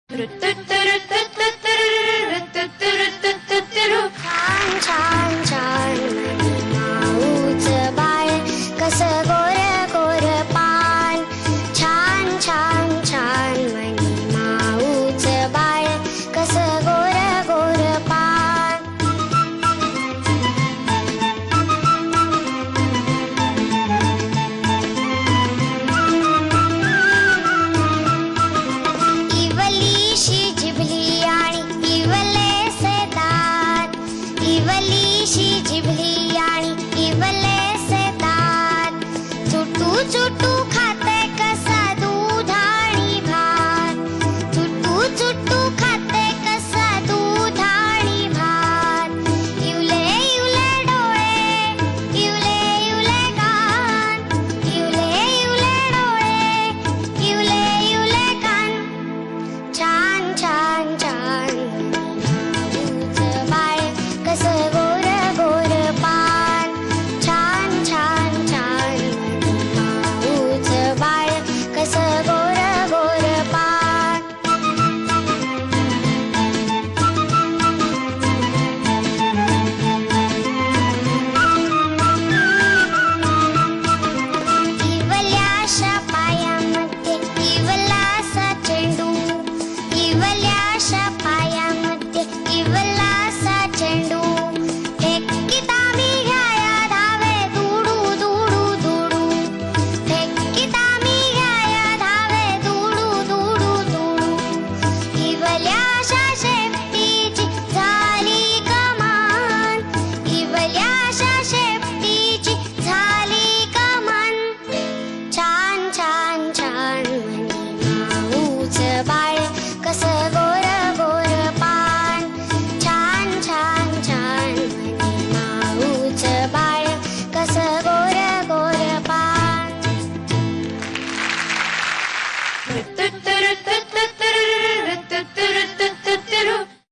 छान छान छान माऊचं बाळ कसं गोर गोर पान. छान छान छान मनी माऊचं बाळ कसं गोर गोर पान. इवलीशी जिभली आणि इवलेसे दात. इवलीशी जिभली आणि इवलेसे दात. चुटू चुटू खाते कसा दूध आणि भात. चुटू चुटू खाते कसा दूध आणि भात. इवले इवले डोळे, इवले इवले कान. इवले इवले डोळे, इवले इवले कान. छान छान छान माऊचं बाळ कसं गोर गोर पान. छान छान छान माऊचं बाळ कसं गोर गोर पान. इवल्याशा पायामध्ये इवलासा चेंडू. इवल्याशा पायामध्ये इवलासा चेंडू. फेकीत आम्ही घ्याया धावे दुडू दुडू दुडू. फेकीत आम्ही घ्याया धावे दुडू दुडू दुडू. इवल्याशा शेपटीची झाली कमान. इवल्याशा शेपटीची झाली कमान. छान छान छान म्हणी माऊचं बाळ कसं गोर गोर पान. छान छान छान म्हणी माऊचं बाळ कसं गोर गोर पान. Tut tut tut tut tut tut tut tut.